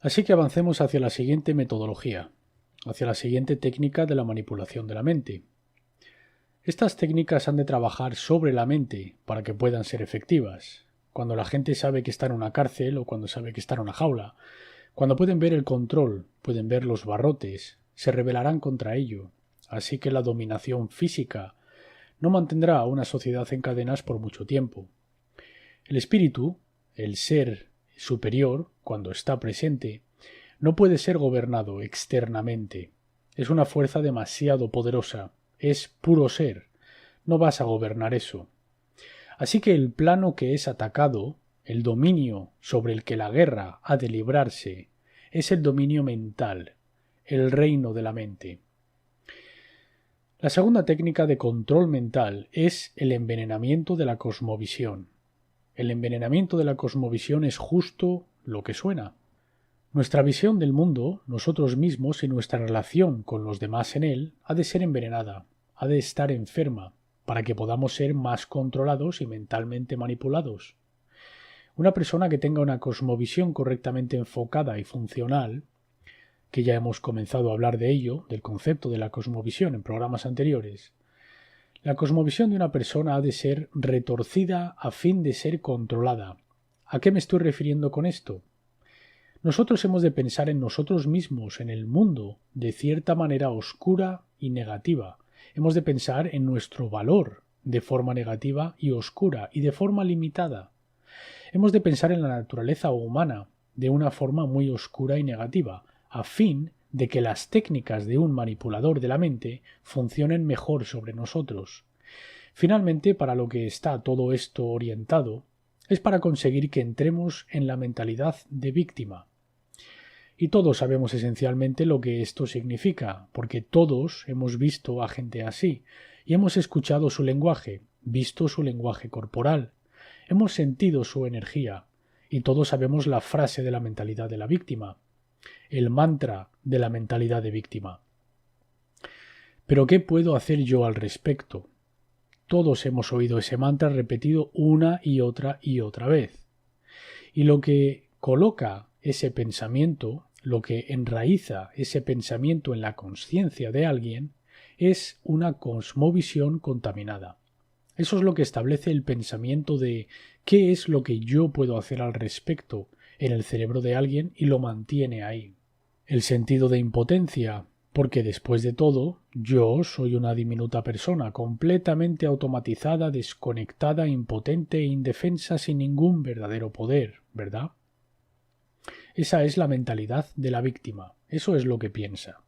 Así que avancemos hacia la siguiente metodología, hacia la siguiente técnica de la manipulación de la mente. Estas técnicas han de trabajar sobre la mente para que puedan ser efectivas. Cuando la gente sabe que está en una cárcel o cuando sabe que está en una jaula, cuando pueden ver el control, pueden ver los barrotes, se rebelarán contra ello. Así que la dominación física no mantendrá a una sociedad en cadenas por mucho tiempo. El espíritu, el ser superior, cuando está presente, no puede ser gobernado externamente. Es una fuerza demasiado poderosa. Es puro ser. No vas a gobernar eso. Así que el plano que es atacado, el dominio sobre el que la guerra ha de librarse, es el dominio mental, el reino de la mente. La segunda técnica de control mental es el envenenamiento de la cosmovisión. El envenenamiento de la cosmovisión es justo lo que suena. Nuestra visión del mundo, nosotros mismos y nuestra relación con los demás en él ha de ser envenenada, ha de estar enferma, para que podamos ser más controlados y mentalmente manipulados. Una persona que tenga una cosmovisión correctamente enfocada y funcional, que ya hemos comenzado a hablar de ello, del concepto de la cosmovisión en programas anteriores, la cosmovisión de una persona ha de ser retorcida a fin de ser controlada. ¿A qué me estoy refiriendo con esto? Nosotros hemos de pensar en nosotros mismos, en el mundo, de cierta manera oscura y negativa. Hemos de pensar en nuestro valor de forma negativa y oscura y de forma limitada. Hemos de pensar en la naturaleza humana de una forma muy oscura y negativa, a fin de que las técnicas de un manipulador de la mente funcionen mejor sobre nosotros. Finalmente, para lo que está todo esto orientado, es para conseguir que entremos en la mentalidad de víctima. Y todos sabemos esencialmente lo que esto significa, porque todos hemos visto a gente así, y hemos escuchado su lenguaje, visto su lenguaje corporal, hemos sentido su energía, y todos sabemos la frase de la mentalidad de la víctima, el mantra de la mentalidad de víctima. Pero ¿qué puedo hacer yo al respecto? Todos hemos oído ese mantra repetido una y otra vez. Y lo que coloca ese pensamiento, lo que enraiza ese pensamiento en la conciencia de alguien, es una cosmovisión contaminada. Eso es lo que establece el pensamiento de qué es lo que yo puedo hacer al respecto en el cerebro de alguien y lo mantiene ahí. El sentido de impotencia, porque después de todo, yo soy una diminuta persona, completamente automatizada, desconectada, impotente e indefensa sin ningún verdadero poder, ¿verdad? Esa es la mentalidad de la víctima, eso es lo que piensa.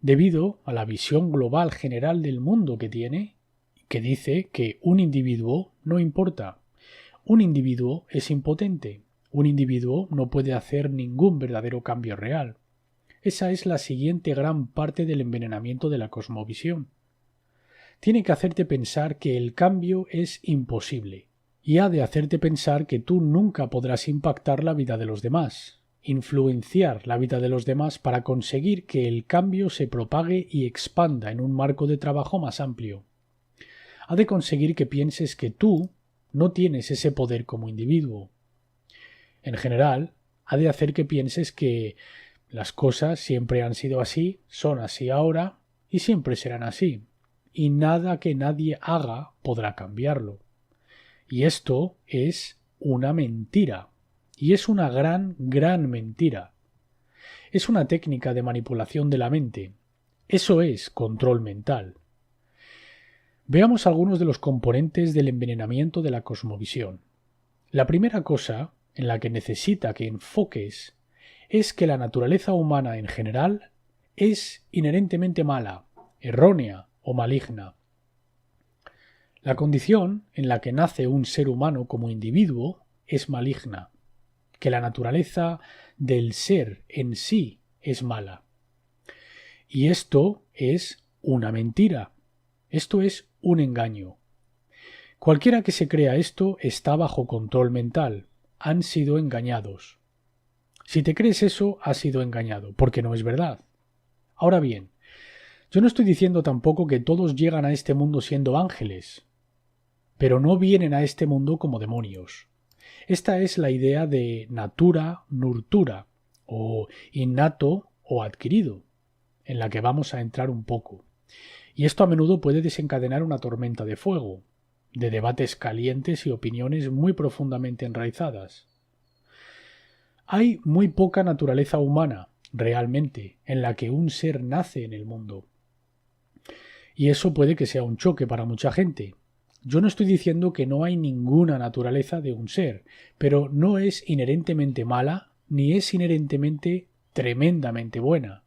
Debido a la visión global general del mundo que tiene, que dice que un individuo no importa, un individuo es impotente, un individuo no puede hacer ningún verdadero cambio real. Esa es la siguiente gran parte del envenenamiento de la cosmovisión. Tiene que hacerte pensar que el cambio es imposible, y ha de hacerte pensar que tú nunca podrás impactar la vida de los demás, influenciar la vida de los demás para conseguir que el cambio se propague y expanda en un marco de trabajo más amplio. Ha de conseguir que pienses que tú no tienes ese poder como individuo. En general, ha de hacer que pienses que las cosas siempre han sido así, son así ahora y siempre serán así, y nada que nadie haga podrá cambiarlo. Y esto es una mentira, y es una gran, gran mentira. Es una técnica de manipulación de la mente. Eso es control mental. Veamos algunos de los componentes del envenenamiento de la cosmovisión. La primera cosa en la que necesita que enfoques es que la naturaleza humana en general es inherentemente mala, errónea o maligna. La condición en la que nace un ser humano como individuo es maligna, que la naturaleza del ser en sí es mala. Y esto es una mentira, esto es un engaño. Cualquiera que se crea esto está bajo control mental, han sido engañados. Si te crees eso, has sido engañado, porque no es verdad. Ahora bien, yo no estoy diciendo tampoco que todos llegan a este mundo siendo ángeles, pero no vienen a este mundo como demonios. Esta es la idea de natura nurtura, o innato o adquirido, en la que vamos a entrar un poco. Y esto a menudo puede desencadenar una tormenta de fuego, de debates calientes y opiniones muy profundamente enraizadas. Hay muy poca naturaleza humana, realmente, en la que un ser nace en el mundo. Y eso puede que sea un choque para mucha gente. Yo no estoy diciendo que no hay ninguna naturaleza de un ser, pero no es inherentemente mala ni es inherentemente tremendamente buena.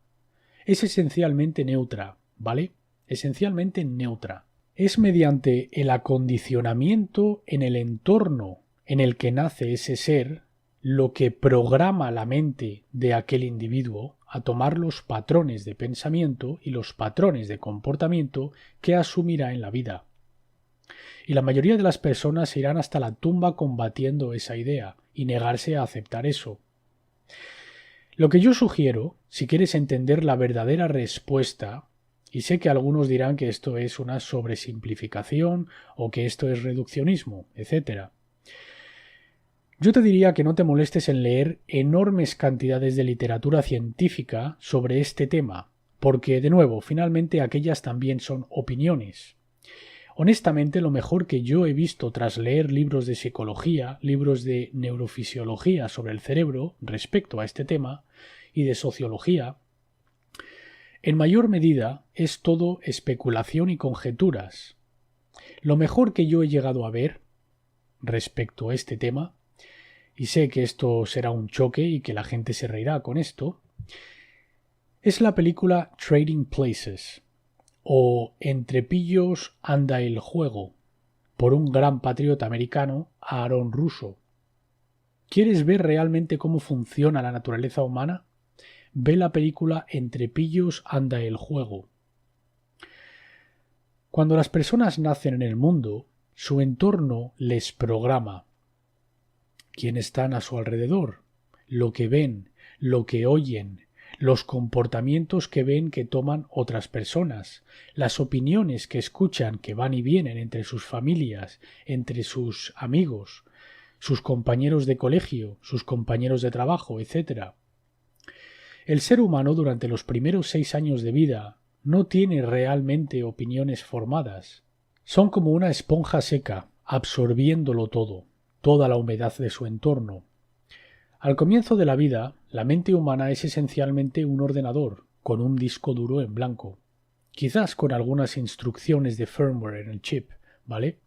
Es esencialmente neutra, ¿vale? Esencialmente neutra. Es mediante el acondicionamiento en el entorno en el que nace ese ser lo que programa la mente de aquel individuo a tomar los patrones de pensamiento y los patrones de comportamiento que asumirá en la vida. Y la mayoría de las personas irán hasta la tumba combatiendo esa idea y negarse a aceptar eso. Lo que yo sugiero, si quieres entender la verdadera respuesta, y sé que algunos dirán que esto es una sobresimplificación o que esto es reduccionismo, etc. Yo te diría que no te molestes en leer enormes cantidades de literatura científica sobre este tema, porque, de nuevo, finalmente aquellas también son opiniones. Honestamente, lo mejor que yo he visto tras leer libros de psicología, libros de neurofisiología sobre el cerebro respecto a este tema, y de sociología, en mayor medida es todo especulación y conjeturas. Lo mejor que yo he llegado a ver respecto a este tema, y sé que esto será un choque y que la gente se reirá con esto, es la película Trading Places, o Entre pillos anda el juego, por un gran patriota americano, Aaron Russo. ¿Quieres ver realmente cómo funciona la naturaleza humana? Ve la película Entre pillos anda el juego. Cuando las personas nacen en el mundo, su entorno les programa. ¿Quién están a su alrededor? Lo que ven, lo que oyen, los comportamientos que ven que toman otras personas, las opiniones que escuchan que van y vienen entre sus familias, entre sus amigos, sus compañeros de colegio, sus compañeros de trabajo, etc. El ser humano durante los primeros 6 años de vida no tiene realmente opiniones formadas. Son como una esponja seca, absorbiéndolo todo, toda la humedad de su entorno. Al comienzo de la vida, la mente humana es esencialmente un ordenador, con un disco duro en blanco. Quizás con algunas instrucciones de firmware en el chip, ¿vale?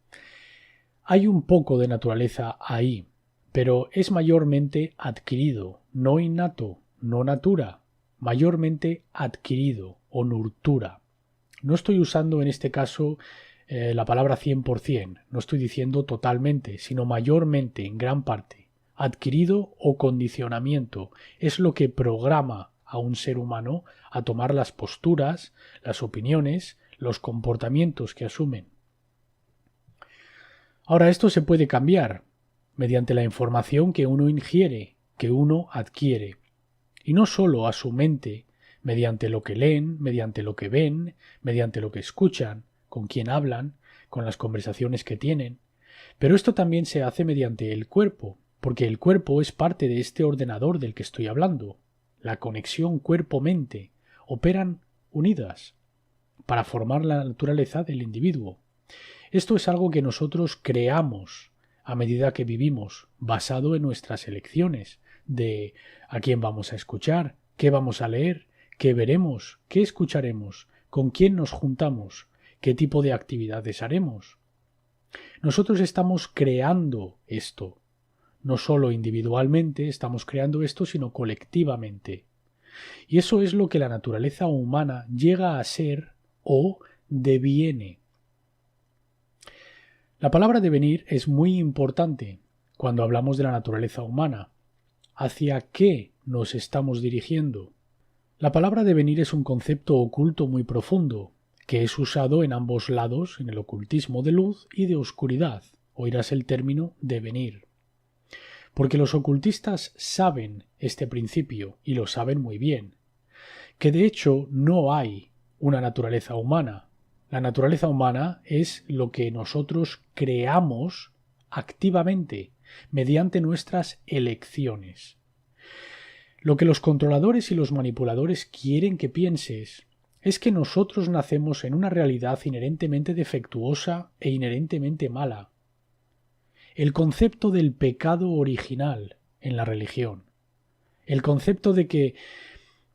Hay un poco de naturaleza ahí, pero es mayormente adquirido, no innato, no natura, mayormente adquirido o nurtura. No estoy usando en este caso la palabra 100%, no estoy diciendo totalmente, sino mayormente, en gran parte. Adquirido o condicionamiento es lo que programa a un ser humano a tomar las posturas, las opiniones, los comportamientos que asumen. Ahora esto se puede cambiar mediante la información que uno ingiere, que uno adquiere. Y no solo a su mente, mediante lo que leen, mediante lo que ven, mediante lo que escuchan, con quién hablan, con las conversaciones que tienen, pero esto también se hace mediante el cuerpo, porque el cuerpo es parte de este ordenador del que estoy hablando. La conexión cuerpo-mente operan unidas para formar la naturaleza del individuo. Esto es algo que nosotros creamos a medida que vivimos, basado en nuestras elecciones de a quién vamos a escuchar, qué vamos a leer, qué veremos, qué escucharemos, con quién nos juntamos, qué tipo de actividades haremos. Nosotros estamos creando esto. No solo individualmente estamos creando esto, sino colectivamente. Y eso es lo que la naturaleza humana llega a ser o deviene. La palabra devenir es muy importante cuando hablamos de la naturaleza humana. ¿Hacia qué nos estamos dirigiendo? La palabra devenir es un concepto oculto muy profundo, que es usado en ambos lados, en el ocultismo de luz y de oscuridad. Oirás el término devenir. Porque los ocultistas saben este principio, y lo saben muy bien, que de hecho no hay una naturaleza humana. La naturaleza humana es lo que nosotros creamos activamente, mediante nuestras elecciones. Lo que los controladores y los manipuladores quieren que pienses es que nosotros nacemos en una realidad inherentemente defectuosa e inherentemente mala. El concepto del pecado original en la religión. El concepto de que,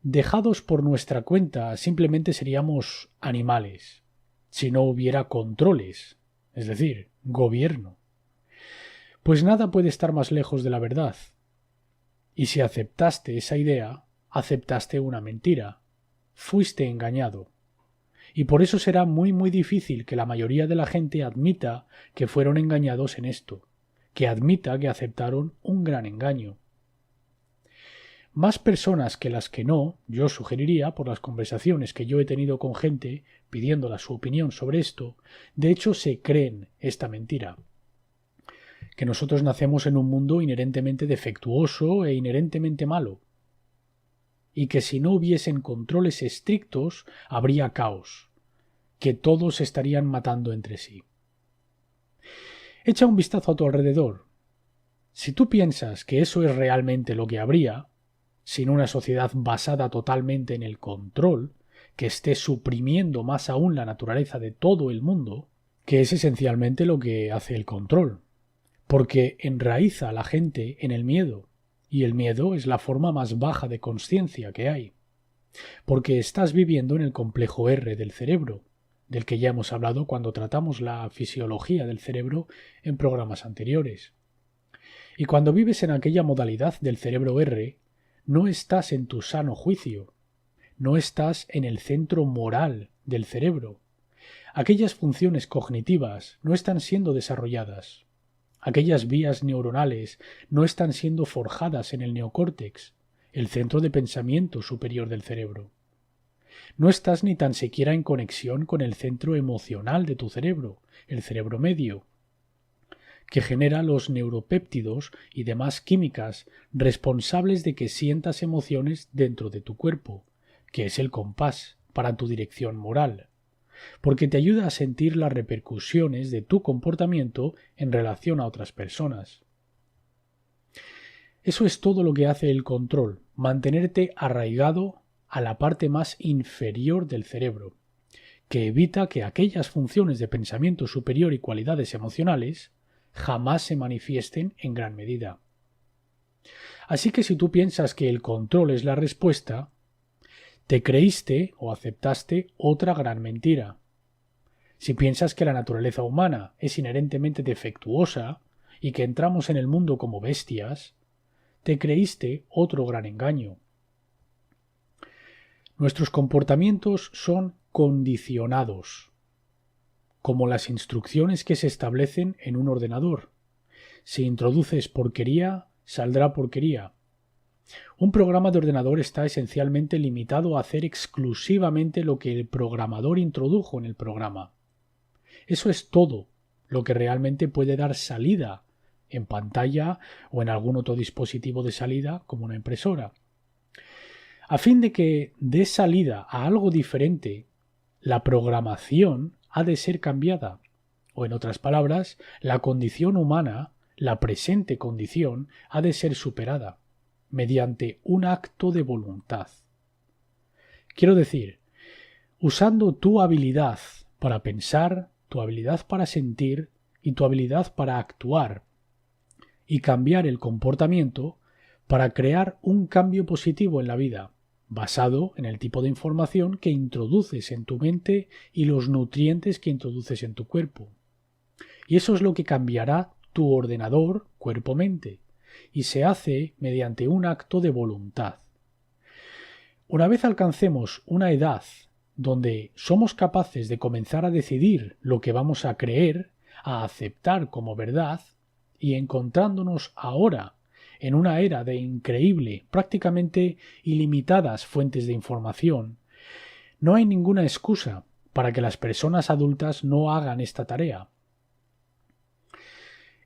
dejados por nuestra cuenta, simplemente seríamos animales, si no hubiera controles, es decir, gobierno. Pues nada puede estar más lejos de la verdad. Y si aceptaste esa idea, aceptaste una mentira. Fuiste engañado. Y por eso será muy difícil que la mayoría de la gente admita que fueron engañados en esto, que admita que aceptaron un gran engaño. Más personas que las que no, yo sugeriría, por las conversaciones que yo he tenido con gente pidiéndola su opinión sobre esto, de hecho se creen esta mentira. Que nosotros nacemos en un mundo inherentemente defectuoso e inherentemente malo. Y que si no hubiesen controles estrictos, habría caos, que todos se estarían matando entre sí. Echa un vistazo a tu alrededor. Si tú piensas que eso es realmente lo que habría, sin una sociedad basada totalmente en el control, que esté suprimiendo más aún la naturaleza de todo el mundo, que es esencialmente lo que hace el control, porque enraiza a la gente en el miedo, y el miedo es la forma más baja de consciencia que hay, porque estás viviendo en el complejo R del cerebro, del que ya hemos hablado cuando tratamos la fisiología del cerebro en programas anteriores. Y cuando vives en aquella modalidad del cerebro R, no estás en tu sano juicio, no estás en el centro moral del cerebro. Aquellas funciones cognitivas no están siendo desarrolladas. Aquellas vías neuronales no están siendo forjadas en el neocórtex, el centro de pensamiento superior del cerebro. No estás ni tan siquiera en conexión con el centro emocional de tu cerebro, el cerebro medio, que genera los neuropéptidos y demás químicas responsables de que sientas emociones dentro de tu cuerpo, que es el compás para tu dirección moral, porque te ayuda a sentir las repercusiones de tu comportamiento en relación a otras personas. Eso es todo lo que hace el control, mantenerte arraigado a la parte más inferior del cerebro, que evita que aquellas funciones de pensamiento superior y cualidades emocionales jamás se manifiesten en gran medida. Así que si tú piensas que el control es la respuesta, te creíste o aceptaste otra gran mentira. Si piensas que la naturaleza humana es inherentemente defectuosa y que entramos en el mundo como bestias, te creíste otro gran engaño. Nuestros comportamientos son condicionados, como las instrucciones que se establecen en un ordenador. Si introduces porquería, saldrá porquería. Un programa de ordenador está esencialmente limitado a hacer exclusivamente lo que el programador introdujo en el programa. Eso es todo lo que realmente puede dar salida en pantalla o en algún otro dispositivo de salida como una impresora. A fin de que dé salida a algo diferente, la programación ha de ser cambiada, o en otras palabras, la condición humana, la presente condición, ha de ser superada mediante un acto de voluntad. Quiero decir, usando tu habilidad para pensar, tu habilidad para sentir y tu habilidad para actuar y cambiar el comportamiento para crear un cambio positivo en la vida, basado en el tipo de información que introduces en tu mente y los nutrientes que introduces en tu cuerpo. Y eso es lo que cambiará tu ordenador cuerpo-mente, y se hace mediante un acto de voluntad. Una vez alcancemos una edad donde somos capaces de comenzar a decidir lo que vamos a creer, a aceptar como verdad, y encontrándonos ahora en una era de increíble, prácticamente ilimitadas fuentes de información, no hay ninguna excusa para que las personas adultas no hagan esta tarea.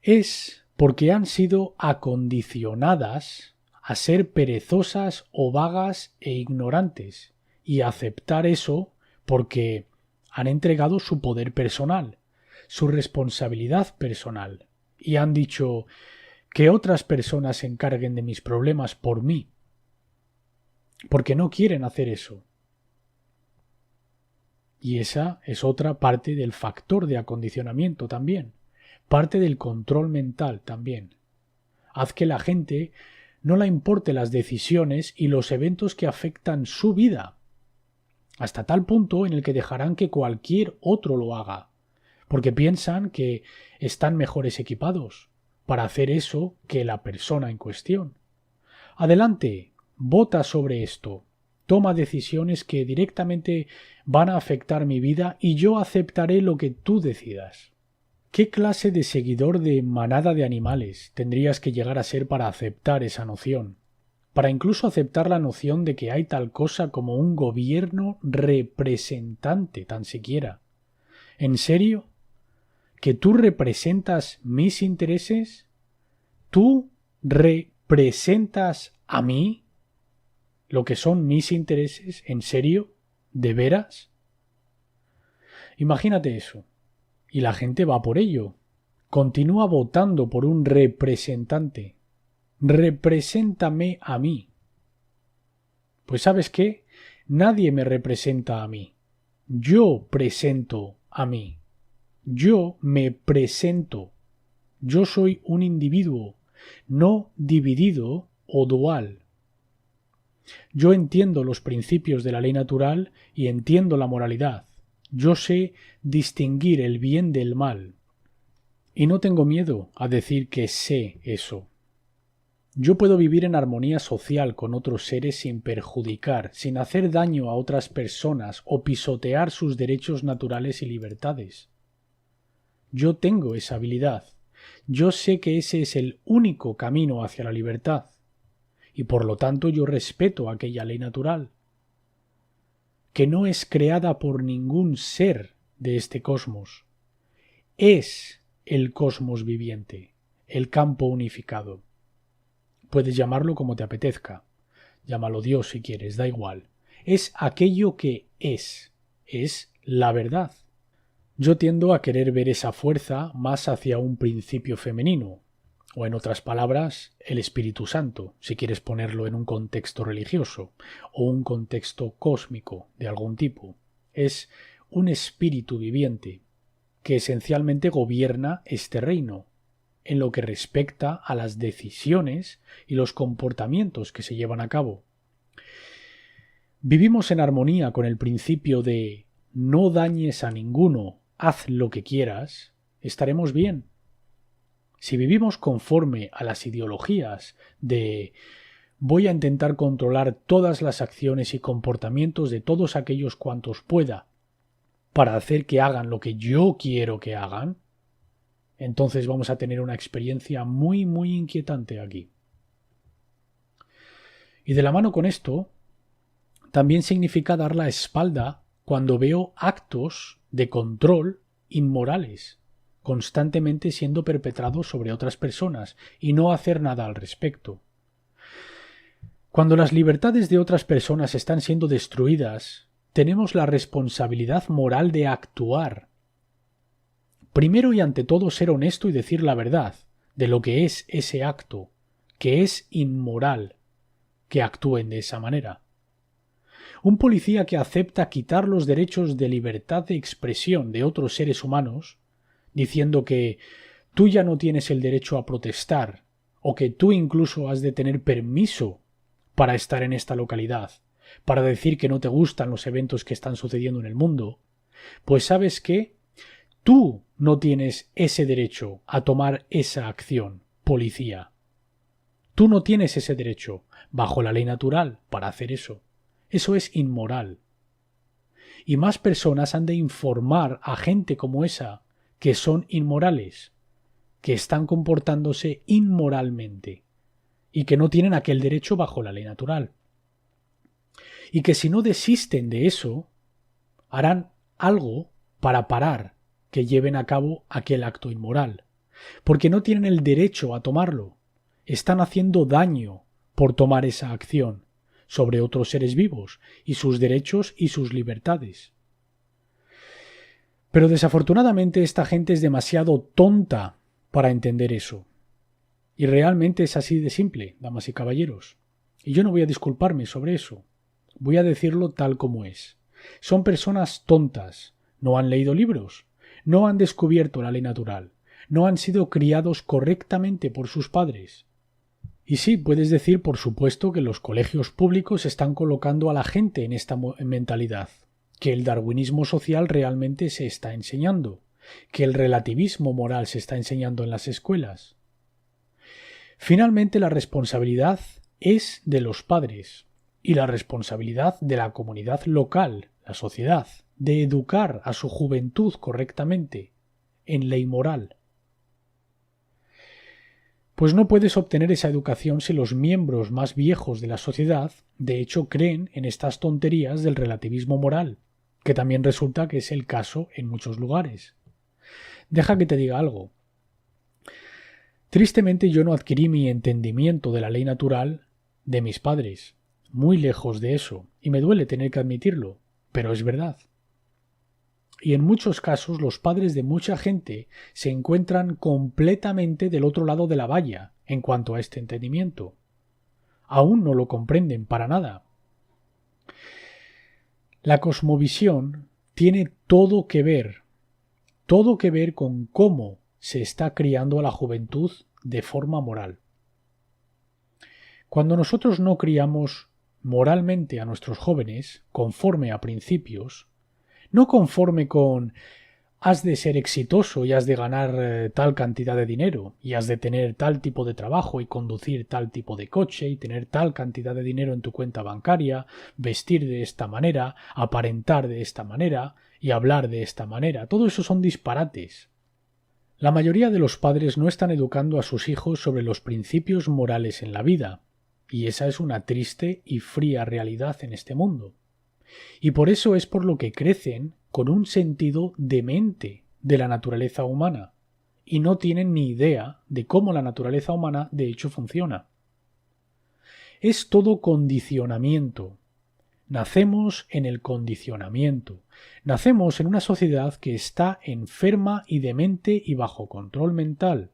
Es porque han sido acondicionadas a ser perezosas o vagas e ignorantes, y a aceptar eso porque han entregado su poder personal, su responsabilidad personal, y han dicho que otras personas se encarguen de mis problemas por mí. porque no quieren hacer eso. Y esa es otra parte del factor de acondicionamiento también, parte del control mental también. Haz que la gente no le importe las decisiones y los eventos que afectan su vida, hasta tal punto en el que dejarán que cualquier otro lo haga, porque piensan que están mejores equipados para hacer eso que la persona en cuestión. Adelante, vota sobre esto. Toma decisiones que directamente van a afectar mi vida y yo aceptaré lo que tú decidas. ¿Qué clase de seguidor de manada de animales tendrías que llegar a ser para aceptar esa noción? Para incluso aceptar la noción de que hay tal cosa como un gobierno representante, tan siquiera. ¿En serio? ¿Que tú representas mis intereses? ¿Tú representas a mí? ¿Lo que son mis intereses? ¿En serio? ¿De veras? Imagínate eso. Y la gente va por ello. Continúa votando por un representante. Represéntame a mí. Pues ¿sabes qué? Nadie me representa a mí. Yo presento a mí. Yo me presento. Yo soy un individuo, no dividido o dual. Yo entiendo los principios de la ley natural y entiendo la moralidad. Yo sé distinguir el bien del mal. Y no tengo miedo a decir que sé eso. Yo puedo vivir en armonía social con otros seres sin perjudicar, sin hacer daño a otras personas o pisotear sus derechos naturales y libertades. Yo tengo esa habilidad. Yo sé que ese es el único camino hacia la libertad. Y por lo tanto yo respeto aquella ley natural, que no es creada por ningún ser de este cosmos. Es el cosmos viviente, el campo unificado. Puedes llamarlo como te apetezca. Llámalo Dios si quieres, da igual. Es aquello que es la verdad. Yo tiendo a querer ver esa fuerza más hacia un principio femenino, o en otras palabras, el Espíritu Santo, si quieres ponerlo en un contexto religioso, o un contexto cósmico de algún tipo. Es un espíritu viviente que esencialmente gobierna este reino, en lo que respecta a las decisiones y los comportamientos que se llevan a cabo. Vivimos en armonía con el principio de no dañes a ninguno, haz lo que quieras, estaremos bien. Si vivimos conforme a las ideologías de voy a intentar controlar todas las acciones y comportamientos de todos aquellos cuantos pueda para hacer que hagan lo que yo quiero que hagan, entonces vamos a tener una experiencia muy, muy inquietante aquí. Y de la mano con esto, también significa dar la espalda cuando veo actos de control inmorales, constantemente siendo perpetrados sobre otras personas y no hacer nada al respecto. Cuando las libertades de otras personas están siendo destruidas, tenemos la responsabilidad moral de actuar. Primero y ante todo ser honesto y decir la verdad de lo que es ese acto, que es inmoral, que actúen de esa manera. Un policía que acepta quitar los derechos de libertad de expresión de otros seres humanos, diciendo que tú ya no tienes el derecho a protestar, o que tú incluso has de tener permiso para estar en esta localidad, para decir que no te gustan los eventos que están sucediendo en el mundo, pues ¿sabes qué? Tú no tienes ese derecho a tomar esa acción, policía. Tú no tienes ese derecho, bajo la ley natural, para hacer eso. Eso es inmoral. Y más personas han de informar a gente como esa que son inmorales, que están comportándose inmoralmente y que no tienen aquel derecho bajo la ley natural. Y que si no desisten de eso, harán algo para parar que lleven a cabo aquel acto inmoral, porque no tienen el derecho a tomarlo. Están haciendo daño por tomar esa acción sobre otros seres vivos y sus derechos y sus libertades. Pero desafortunadamente esta gente es demasiado tonta para entender eso. Y realmente es así de simple, damas y caballeros. Y yo no voy a disculparme sobre eso. Voy a decirlo tal como es. Son personas tontas. No han leído libros. No han descubierto la ley natural. No han sido criados correctamente por sus padres. Y sí, puedes decir, por supuesto, que los colegios públicos están colocando a la gente en esta mentalidad, que el darwinismo social realmente se está enseñando, que el relativismo moral se está enseñando en las escuelas. Finalmente, la responsabilidad es de los padres y la responsabilidad de la comunidad local, la sociedad, de educar a su juventud correctamente, en ley moral. Pues no puedes obtener esa educación si los miembros más viejos de la sociedad, de hecho, creen en estas tonterías del relativismo moral, que también resulta que es el caso en muchos lugares. Deja que te diga algo. Tristemente yo no adquirí mi entendimiento de la ley natural de mis padres, muy lejos de eso, y me duele tener que admitirlo, pero es verdad. Y en muchos casos los padres de mucha gente se encuentran completamente del otro lado de la valla en cuanto a este entendimiento. Aún no lo comprenden para nada. La cosmovisión tiene todo que ver con cómo se está criando a la juventud de forma moral. Cuando nosotros no criamos moralmente a nuestros jóvenes conforme a principios, no conforme con has de ser exitoso y has de ganar tal cantidad de dinero y has de tener tal tipo de trabajo y conducir tal tipo de coche y tener tal cantidad de dinero en tu cuenta bancaria, vestir de esta manera, aparentar de esta manera y hablar de esta manera. Todo eso son disparates. La mayoría de los padres no están educando a sus hijos sobre los principios morales en la vida, y esa es una triste y fría realidad en este mundo. Y por eso es por lo que crecen con un sentido demente de la naturaleza humana y no tienen ni idea de cómo la naturaleza humana de hecho funciona. Es todo condicionamiento. Nacemos en el condicionamiento. Nacemos en una sociedad que está enferma y demente y bajo control mental.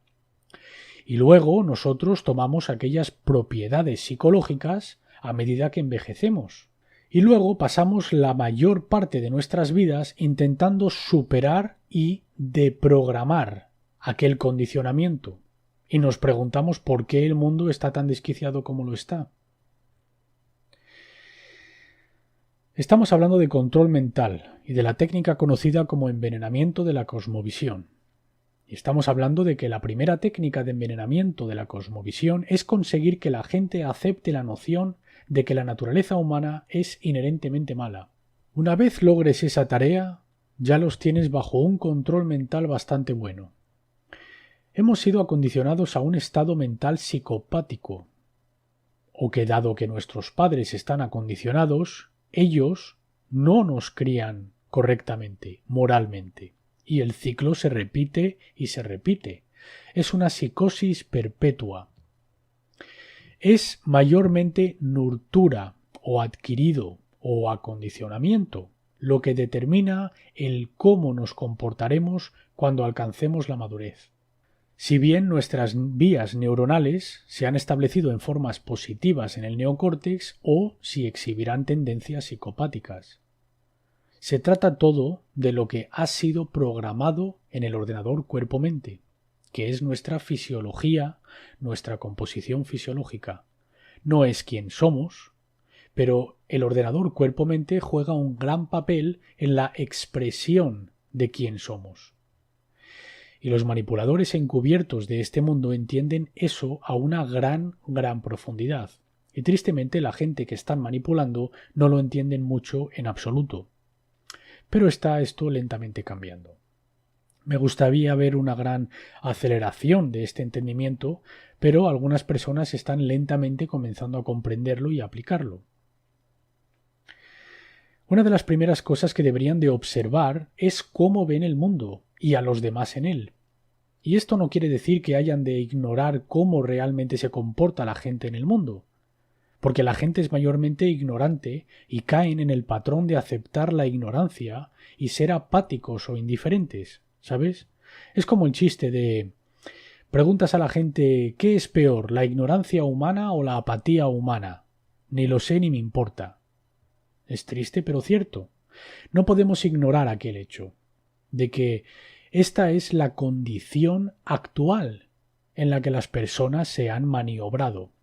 Y luego nosotros tomamos aquellas propiedades psicológicas a medida que envejecemos. Y luego pasamos la mayor parte de nuestras vidas intentando superar y deprogramar aquel condicionamiento. Y nos preguntamos por qué el mundo está tan desquiciado como lo está. Estamos hablando de control mental y de la técnica conocida como envenenamiento de la cosmovisión. Y estamos hablando de que la primera técnica de envenenamiento de la cosmovisión es conseguir que la gente acepte la noción de que la naturaleza humana es inherentemente mala. Una vez logres esa tarea, ya los tienes bajo un control mental bastante bueno. Hemos sido acondicionados a un estado mental psicopático, o que dado que nuestros padres están acondicionados, ellos no nos crían correctamente, moralmente, y el ciclo se repite y se repite. Es una psicosis perpetua. Es mayormente nurtura o adquirido o acondicionamiento lo que determina el cómo nos comportaremos cuando alcancemos la madurez. Si bien nuestras vías neuronales se han establecido en formas positivas en el neocórtex o si exhibirán tendencias psicopáticas. Se trata todo de lo que ha sido programado en el ordenador cuerpo-mente, que es nuestra fisiología, nuestra composición fisiológica. No es quien somos, pero el ordenador cuerpo-mente juega un gran papel en la expresión de quién somos. Y los manipuladores encubiertos de este mundo entienden eso a una gran profundidad. Y tristemente la gente que están manipulando no lo entienden mucho en absoluto. Pero está esto lentamente cambiando. Me gustaría ver una gran aceleración de este entendimiento, pero algunas personas están lentamente comenzando a comprenderlo y a aplicarlo. Una de las primeras cosas que deberían de observar es cómo ven el mundo y a los demás en él. Y esto no quiere decir que hayan de ignorar cómo realmente se comporta la gente en el mundo, porque la gente es mayormente ignorante y caen en el patrón de aceptar la ignorancia y ser apáticos o indiferentes, ¿sabes? Es como el chiste de preguntas a la gente ¿qué es peor, la ignorancia humana o la apatía humana? Ni lo sé ni me importa. Es triste pero cierto. No podemos ignorar aquel hecho de que esta es la condición actual en la que las personas se han maniobrado.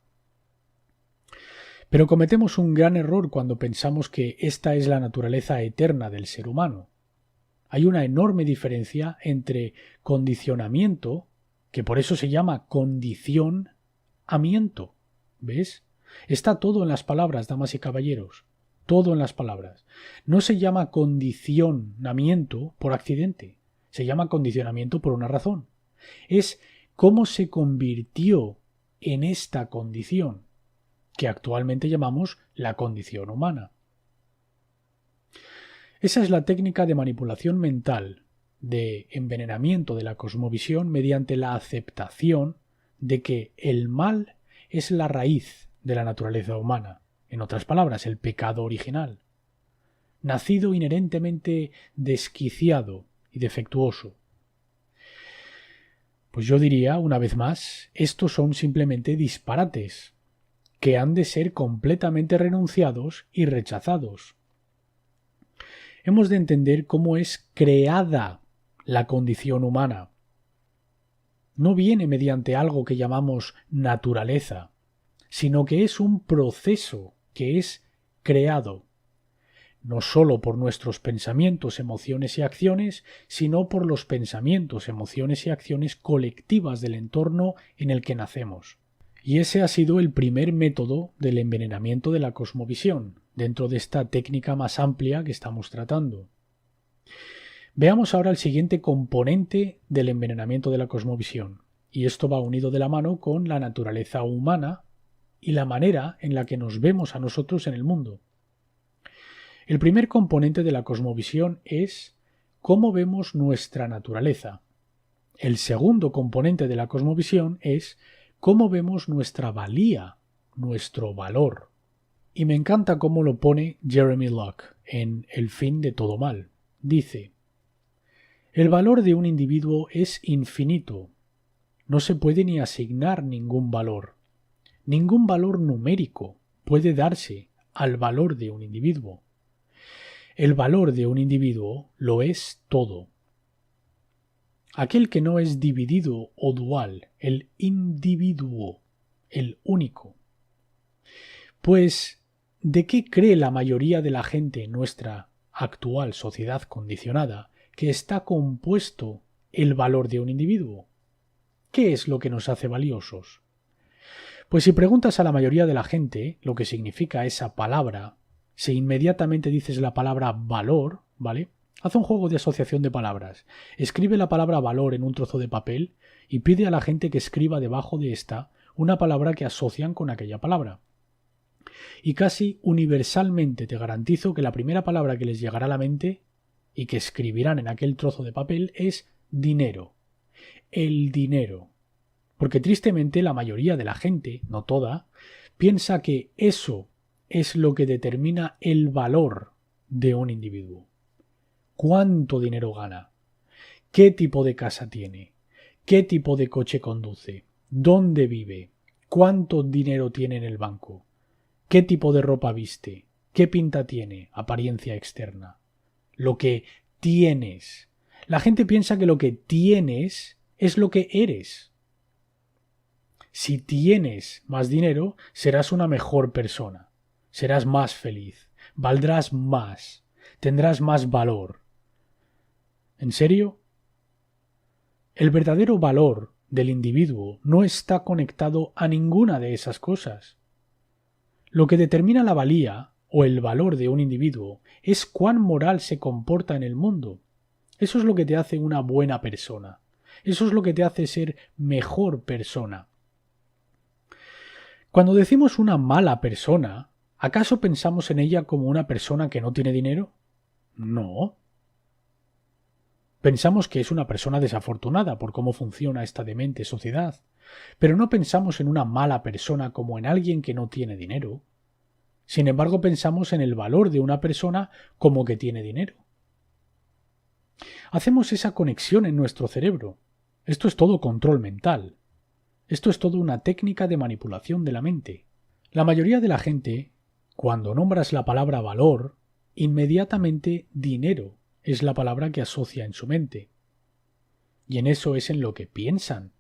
Pero cometemos un gran error cuando pensamos que esta es la naturaleza eterna del ser humano. Hay una enorme diferencia entre condicionamiento, que por eso se llama condicionamiento. ¿Ves? Está todo en las palabras, damas y caballeros. Todo en las palabras. No se llama condicionamiento por accidente. Se llama condicionamiento por una razón. Es cómo se convirtió en esta condición, que actualmente llamamos la condición humana. Esa es la técnica de manipulación mental, de envenenamiento de la cosmovisión mediante la aceptación de que el mal es la raíz de la naturaleza humana. En otras palabras, el pecado original, nacido inherentemente desquiciado y defectuoso. Pues yo diría, una vez más, estos son simplemente disparates, que han de ser completamente renunciados y rechazados. Hemos de entender cómo es creada la condición humana. No viene mediante algo que llamamos naturaleza, sino que es un proceso que es creado, no sólo por nuestros pensamientos, emociones y acciones, sino por los pensamientos, emociones y acciones colectivas del entorno en el que nacemos. Y ese ha sido el primer método del envenenamiento de la cosmovisión, dentro de esta técnica más amplia que estamos tratando. Veamos ahora el siguiente componente del envenenamiento de la cosmovisión, y esto va unido de la mano con la naturaleza humana y la manera en la que nos vemos a nosotros en el mundo. El primer componente de la cosmovisión es cómo vemos nuestra naturaleza. El segundo componente de la cosmovisión es cómo vemos nuestra valía, nuestro valor. Y me encanta cómo lo pone Jeremy Locke en El fin de todo mal. Dice: el valor de un individuo es infinito. No se puede ni asignar ningún valor. Ningún valor numérico puede darse al valor de un individuo. El valor de un individuo lo es todo. Aquel que no es dividido o dual, el individuo, el único. Pues, ¿de qué cree la mayoría de la gente en nuestra actual sociedad condicionada que está compuesto el valor de un individuo? ¿Qué es lo que nos hace valiosos? Pues si preguntas a la mayoría de la gente lo que significa esa palabra, si inmediatamente dices la palabra valor, ¿vale? Haz un juego de asociación de palabras. Escribe la palabra valor en un trozo de papel y pide a la gente que escriba debajo de esta una palabra que asocian con aquella palabra. Y casi universalmente te garantizo que la primera palabra que les llegará a la mente y que escribirán en aquel trozo de papel es dinero. El dinero. Porque tristemente la mayoría de la gente, no toda, piensa que eso es lo que determina el valor de un individuo. ¿Cuánto dinero gana? ¿Qué tipo de casa tiene? ¿Qué tipo de coche conduce? ¿Dónde vive? ¿Cuánto dinero tiene en el banco? ¿Qué tipo de ropa viste? ¿Qué pinta tiene? Apariencia externa. Lo que tienes. La gente piensa que lo que tienes es lo que eres. Si tienes más dinero, serás una mejor persona. Serás más feliz. Valdrás más. Tendrás más valor. ¿En serio? El verdadero valor del individuo no está conectado a ninguna de esas cosas. Lo que determina la valía o el valor de un individuo es cuán moral se comporta en el mundo. Eso es lo que te hace una buena persona. Eso es lo que te hace ser mejor persona. Cuando decimos una mala persona, ¿acaso pensamos en ella como una persona que no tiene dinero? No. Pensamos que es una persona desafortunada por cómo funciona esta demente sociedad, pero no pensamos en una mala persona como en alguien que no tiene dinero. Sin embargo, pensamos en el valor de una persona como que tiene dinero. Hacemos esa conexión en nuestro cerebro. Esto es todo control mental. Esto es todo una técnica de manipulación de la mente. La mayoría de la gente, Cuando nombras la palabra valor, inmediatamente dinero es la palabra que asocia en su mente. Y en eso es en lo que piensan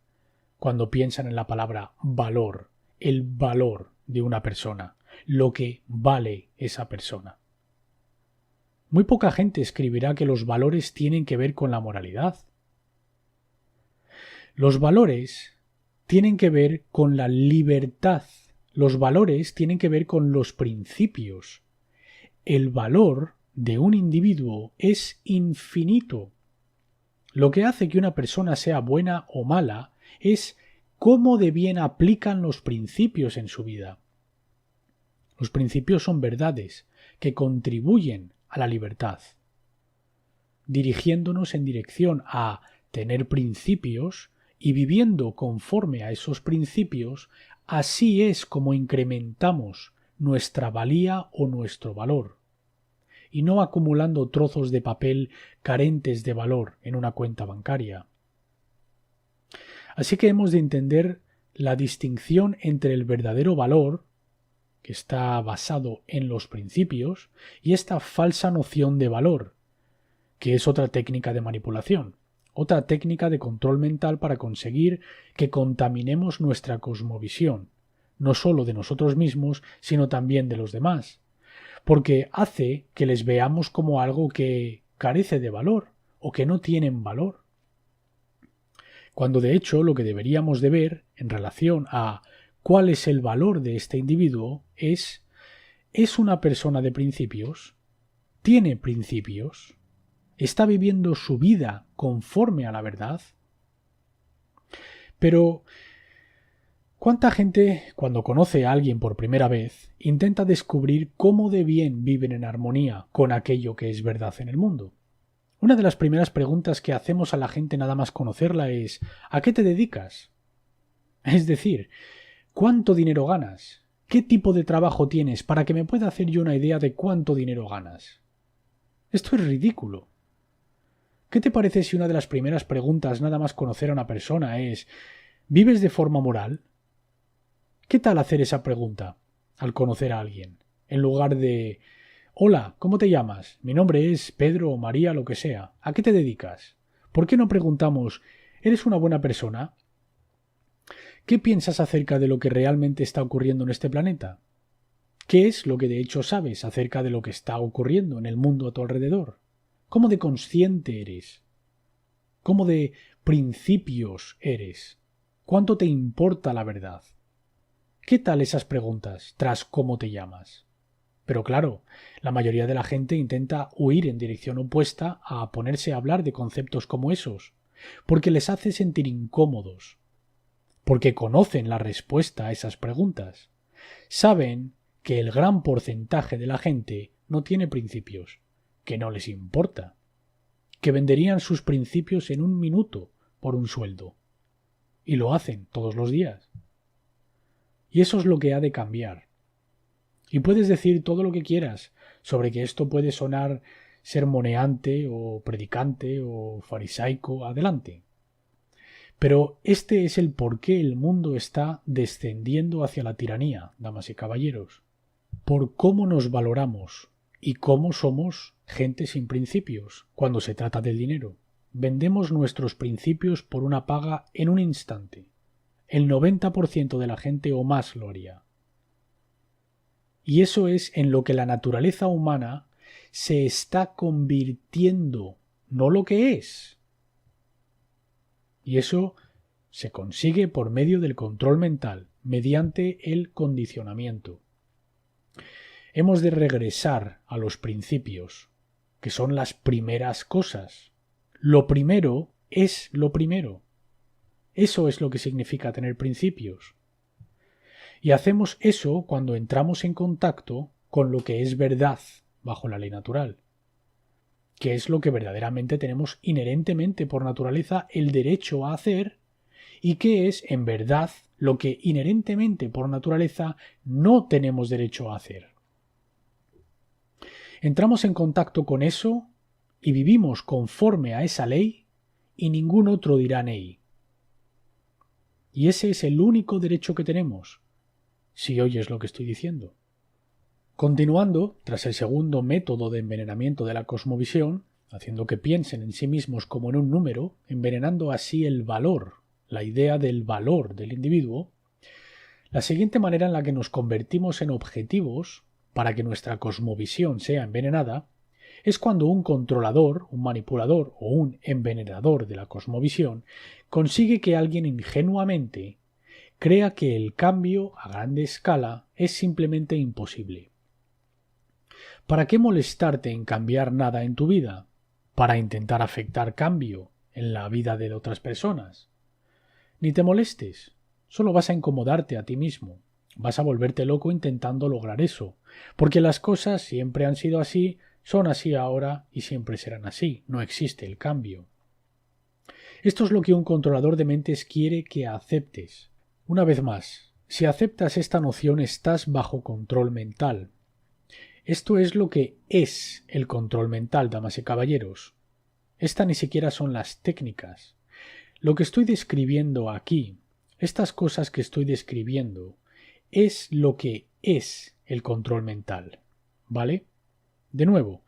cuando piensan en la palabra valor, el valor de una persona, lo que vale esa persona. Muy poca gente escribirá que los valores tienen que ver con la moralidad. Los valores tienen que ver con la libertad. Los valores tienen que ver con los principios. El valor de un individuo es infinito. Lo que hace que una persona sea buena o mala es cómo de bien aplican los principios en su vida. Los principios son verdades que contribuyen a la libertad, dirigiéndonos en dirección a tener principios y viviendo conforme a esos principios, así es como incrementamos nuestra valía o nuestro valor, y no acumulando trozos de papel carentes de valor en una cuenta bancaria. Así que hemos de entender la distinción entre el verdadero valor, que está basado en los principios, y esta falsa noción de valor, que es otra técnica de manipulación, otra técnica de control mental para conseguir que contaminemos nuestra cosmovisión, no solo de nosotros mismos, sino también de los demás, porque hace que les veamos como algo que carece de valor o que no tienen valor. Cuando de hecho lo que deberíamos de ver en relación a cuál es el valor de este individuo ¿es una persona de principios? ¿Tiene principios? ¿Está viviendo su vida conforme a la verdad? Pero ¿cuánta gente, cuando conoce a alguien por primera vez, intenta descubrir cómo de bien viven en armonía con aquello que es verdad en el mundo? Una de las primeras preguntas que hacemos a la gente nada más conocerla es ¿a qué te dedicas? Es decir, ¿cuánto dinero ganas? ¿Qué tipo de trabajo tienes para que me pueda hacer yo una idea de cuánto dinero ganas? Esto es ridículo. ¿Qué te parece si una de las primeras preguntas nada más conocer a una persona es ¿vives de forma moral? ¿Qué tal hacer esa pregunta al conocer a alguien? En lugar de hola, ¿cómo te llamas? Mi nombre es Pedro o María, lo que sea. ¿A qué te dedicas? ¿Por qué no preguntamos ¿eres una buena persona? ¿Qué piensas acerca de lo que realmente está ocurriendo en este planeta? ¿Qué es lo que de hecho sabes acerca de lo que está ocurriendo en el mundo a tu alrededor? ¿Cómo de consciente eres? ¿Cómo de principios eres? ¿Cuánto te importa la verdad? ¿Qué tal esas preguntas tras cómo te llamas? Pero claro, la mayoría de la gente intenta huir en dirección opuesta a ponerse a hablar de conceptos como esos, porque les hace sentir incómodos, porque conocen la respuesta a esas preguntas. Saben que el gran porcentaje de la gente no tiene principios, que no les importa, que venderían sus principios en un minuto por un sueldo. Y lo hacen todos los días. Y eso es lo que ha de cambiar. Y puedes decir todo lo que quieras sobre que esto puede sonar sermoneante o predicante o farisaico, adelante. Pero este es el por qué el mundo está descendiendo hacia la tiranía, damas y caballeros. Por cómo nos valoramos y cómo somos gente sin principios cuando se trata del dinero. Vendemos nuestros principios por una paga en un instante. El 90% de la gente o más lo haría. Y eso es en lo que la naturaleza humana se está convirtiendo, no lo que es. Y eso se consigue por medio del control mental, mediante el condicionamiento. Hemos de regresar a los principios, que son las primeras cosas. Lo primero es lo primero. Eso es lo que significa tener principios. Y hacemos eso cuando entramos en contacto con lo que es verdad bajo la ley natural, que es lo que verdaderamente tenemos inherentemente por naturaleza el derecho a hacer y que es en verdad lo que inherentemente por naturaleza no tenemos derecho a hacer. Entramos en contacto con eso y vivimos conforme a esa ley y ningún otro dirá ney. Y ese es el único derecho que tenemos, si oyes lo que estoy diciendo. Continuando, tras el segundo método de envenenamiento de la cosmovisión, haciendo que piensen en sí mismos como en un número, envenenando así el valor, la idea del valor del individuo, la siguiente manera en la que nos convertimos en objetivos para que nuestra cosmovisión sea envenenada es cuando un controlador, un manipulador o un envenenador de la cosmovisión consigue que alguien ingenuamente crea que el cambio a grande escala es simplemente imposible. ¿Para qué molestarte en cambiar nada en tu vida? ¿Para intentar afectar cambio en la vida de otras personas? Ni te molestes, solo vas a incomodarte a ti mismo, vas a volverte loco intentando lograr eso, porque las cosas siempre han sido así, son así ahora y siempre serán así, no existe el cambio. Esto es lo que un controlador de mentes quiere que aceptes. Una vez más, si aceptas esta noción estás bajo control mental. Esto es lo que es el control mental, damas y caballeros. Estas ni siquiera son las técnicas. Lo que estoy describiendo aquí, estas cosas que estoy describiendo, es lo que es el control mental. ¿Vale? De nuevo,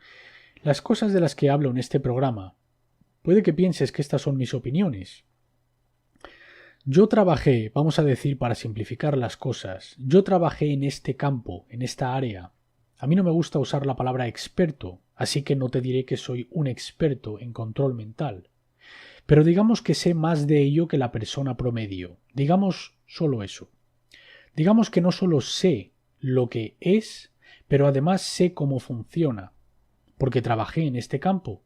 las cosas de las que hablo en este programa, puede que pienses que estas son mis opiniones. Yo trabajé, vamos a decir para simplificar las cosas, yo trabajé en este campo, en esta área. A mí no me gusta usar la palabra experto, así que no te diré que soy un experto en control mental. Pero digamos que sé más de ello que la persona promedio. Digamos solo eso. Digamos que no solo sé lo que es, pero además sé cómo funciona, porque trabajé en este campo.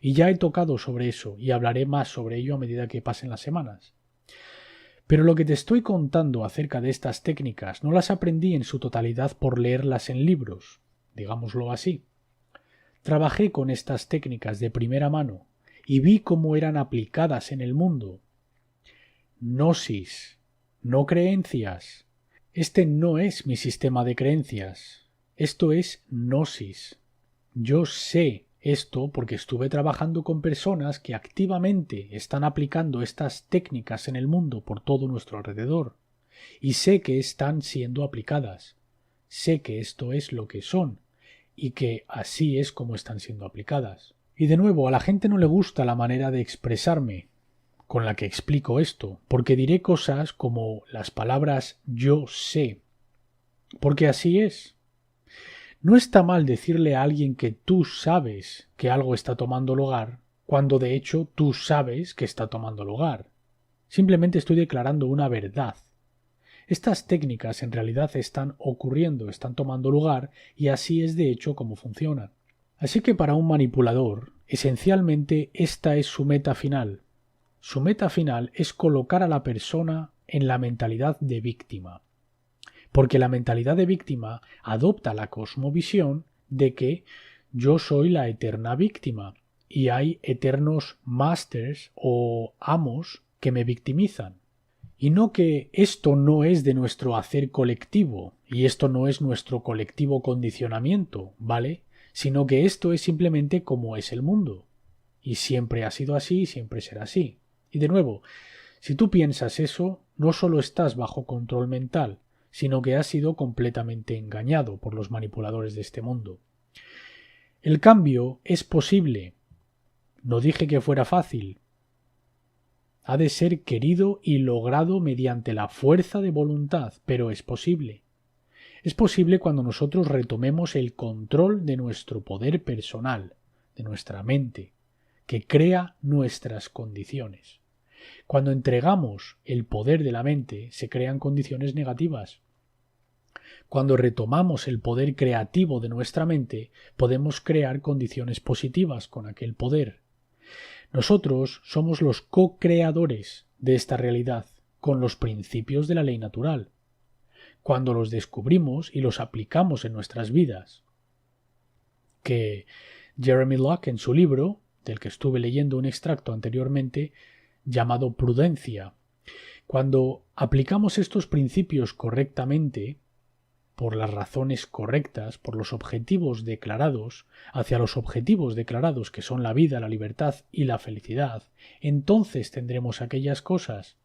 Y ya he tocado sobre eso, y hablaré más sobre ello a medida que pasen las semanas. Pero lo que te estoy contando acerca de estas técnicas no las aprendí en su totalidad por leerlas en libros, digámoslo así. Trabajé con estas técnicas de primera mano y vi cómo eran aplicadas en el mundo. Gnosis, no creencias. Este no es mi sistema de creencias. Esto es gnosis. Yo sé esto porque estuve trabajando con personas que activamente están aplicando estas técnicas en el mundo por todo nuestro alrededor. Y sé que están siendo aplicadas. Sé que esto es lo que son y que así es como están siendo aplicadas. Y de nuevo, a la gente no le gusta la manera de expresarme con la que explico esto, porque diré cosas como las palabras yo sé, porque así es. No está mal decirle a alguien que tú sabes que algo está tomando lugar, cuando de hecho tú sabes que está tomando lugar. Simplemente estoy declarando una verdad. Estas técnicas en realidad están ocurriendo, están tomando lugar, y así es de hecho como funcionan. Así que para un manipulador, esencialmente esta es su meta final. Su meta final es colocar a la persona en la mentalidad de víctima. Porque la mentalidad de víctima adopta la cosmovisión de que yo soy la eterna víctima y hay eternos masters o amos que me victimizan. Y no que esto no es de nuestro hacer colectivo y esto no es nuestro colectivo condicionamiento, ¿vale? Sino que esto es simplemente como es el mundo. Y siempre ha sido así y siempre será así. Y de nuevo, si tú piensas eso, no solo estás bajo control mental, sino que has sido completamente engañado por los manipuladores de este mundo. El cambio es posible. No dije que fuera fácil. Ha de ser querido y logrado mediante la fuerza de voluntad, pero es posible. Es posible cuando nosotros retomemos el control de nuestro poder personal, de nuestra mente, que crea nuestras condiciones. Cuando entregamos el poder de la mente, se crean condiciones negativas. Cuando retomamos el poder creativo de nuestra mente, podemos crear condiciones positivas con aquel poder. Nosotros somos los co-creadores de esta realidad con los principios de la ley natural, cuando los descubrimos y los aplicamos en nuestras vidas. Que Jeremy Locke, en su libro, del que estuve leyendo un extracto anteriormente, llamado Prudencia, cuando aplicamos estos principios correctamente, por las razones correctas, por los objetivos declarados, hacia los objetivos declarados que son la vida, la libertad y la felicidad, entonces tendremos aquellas cosas.